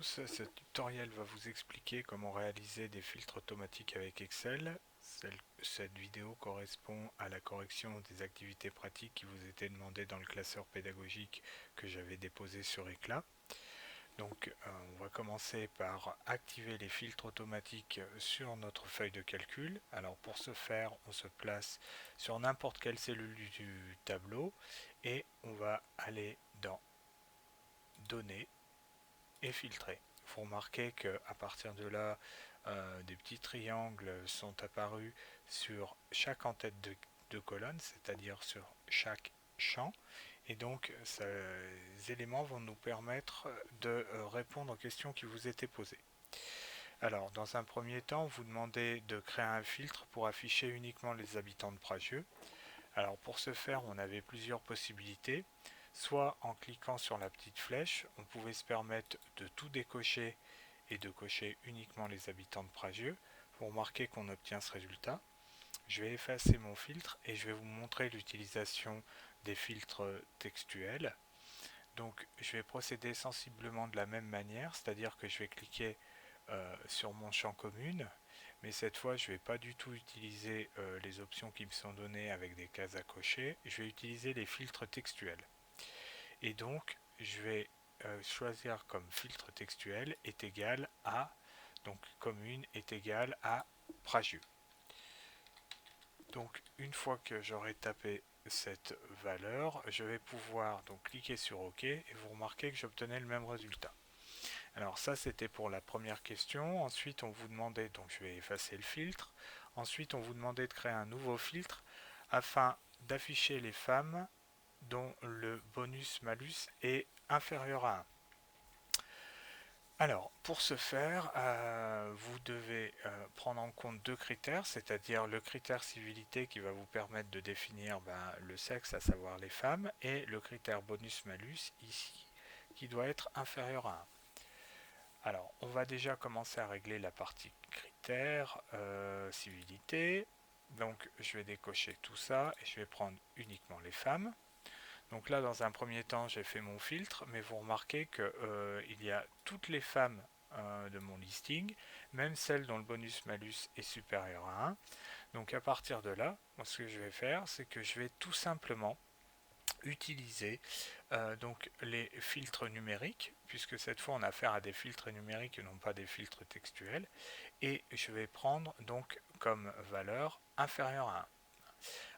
tous, ce tutoriel va vous expliquer comment réaliser des filtres automatiques avec Excel. Cette vidéo correspond à la correction des activités pratiques qui vous étaient demandées dans le classeur pédagogique que j'avais déposé sur Eclat. Donc on va commencer par activer les filtres automatiques sur notre feuille de calcul. Alors pour ce faire, on se place sur n'importe quelle cellule du tableau et on va aller dans Données et filtrer. Il faut remarquer qu'à partir de là, des petits triangles sont apparus sur chaque en-tête de colonne, c'est-à-dire sur chaque champ. Et donc, ces éléments vont nous permettre de répondre aux questions qui vous étaient posées. Alors, dans un premier temps, vous demandez de créer un filtre pour afficher uniquement les habitants de Pragieux. Alors, pour ce faire, on avait plusieurs possibilités. Soit en cliquant sur la petite flèche, on pouvait se permettre de tout décocher et de cocher uniquement les habitants de Pragieux. Vous remarquez qu'on obtient ce résultat. Je vais effacer mon filtre et je vais vous montrer l'utilisation des filtres textuels. Donc je vais procéder sensiblement de la même manière, c'est-à-dire que je vais cliquer sur mon champ commune, mais cette fois je ne vais pas du tout utiliser les options qui me sont données avec des cases à cocher, je vais utiliser les filtres textuels. Et donc je vais choisir comme filtre textuel est égal à, donc commune est égal à Pragieux. Donc une fois que j'aurai tapé cette valeur, je vais pouvoir donc cliquer sur OK et vous remarquez que j'obtenais le même résultat. Alors ça c'était pour la première question. Ensuite on vous demandait, donc je vais effacer le filtre. Ensuite on vous demandait de créer un nouveau filtre afin d'afficher les femmes dont le bonus-malus est inférieur à 1. Alors, pour ce faire, vous devez prendre en compte deux critères, c'est-à-dire le critère civilité qui va vous permettre de définir le sexe, à savoir les femmes, et le critère bonus-malus ici, qui doit être inférieur à 1. Alors, on va déjà commencer à régler la partie critères, civilité. Donc, je vais décocher tout ça et je vais prendre uniquement les femmes. Donc là, dans un premier temps, j'ai fait mon filtre, mais vous remarquez qu'il y a toutes les femmes de mon listing, même celles dont le bonus-malus est supérieur à 1. Donc à partir de là, moi, ce que je vais faire, c'est que je vais tout simplement utiliser donc les filtres numériques, puisque cette fois on a affaire à des filtres numériques et non pas des filtres textuels, et je vais prendre donc comme valeur inférieure à 1.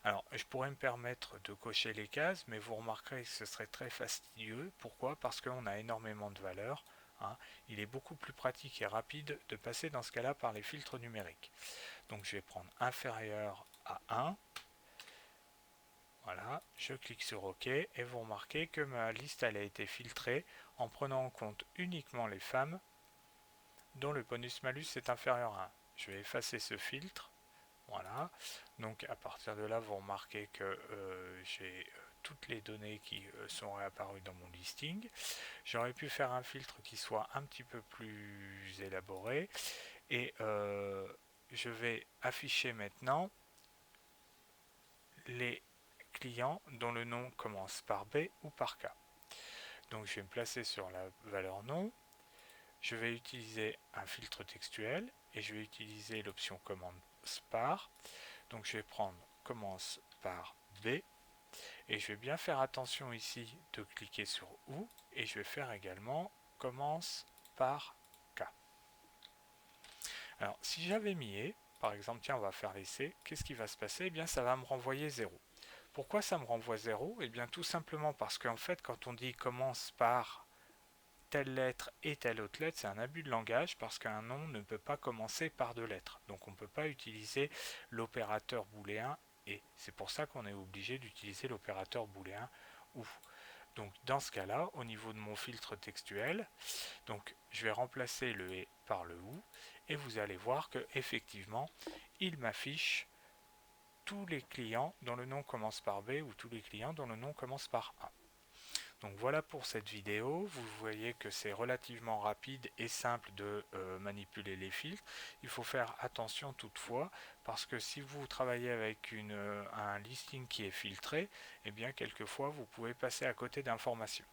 Alors, je pourrais me permettre de cocher les cases, mais vous remarquerez que ce serait très fastidieux. Pourquoi? Parce qu'on a énormément de valeurs. Hein. Il est beaucoup plus pratique et rapide de passer dans ce cas-là par les filtres numériques. Donc, je vais prendre inférieur à 1. Voilà, je clique sur OK et vous remarquez que ma liste elle a été filtrée en prenant en compte uniquement les femmes dont le bonus-malus est inférieur à 1. Je vais effacer ce filtre. Voilà, donc à partir de là, vous remarquez que j'ai toutes les données qui sont réapparues dans mon listing. J'aurais pu faire un filtre qui soit un petit peu plus élaboré et je vais afficher maintenant les clients dont le nom commence par B ou par K. Donc je vais me placer sur la valeur nom, je vais utiliser un filtre textuel et je vais utiliser l'option commande par. Donc je vais prendre commence par B et je vais bien faire attention ici de cliquer sur OU et je vais faire également commence par K. Alors si j'avais mis E, par exemple tiens on va faire l'essai, qu'est-ce qui va se passer? Eh bien ça va me renvoyer 0. Pourquoi ça me renvoie 0? Eh bien tout simplement parce qu'en fait quand on dit commence par telle lettre et telle autre lettre, c'est un abus de langage parce qu'un nom ne peut pas commencer par deux lettres. Donc on ne peut pas utiliser l'opérateur booléen et. C'est pour ça qu'on est obligé d'utiliser l'opérateur booléen ou. Donc dans ce cas-là, au niveau de mon filtre textuel, donc je vais remplacer le et par le ou et vous allez voir que effectivement, il m'affiche tous les clients dont le nom commence par B ou tous les clients dont le nom commence par A. Donc voilà pour cette vidéo, vous voyez que c'est relativement rapide et simple de manipuler les filtres. Il faut faire attention toutefois parce que si vous travaillez avec un listing qui est filtré, eh bien quelquefois vous pouvez passer à côté d'informations.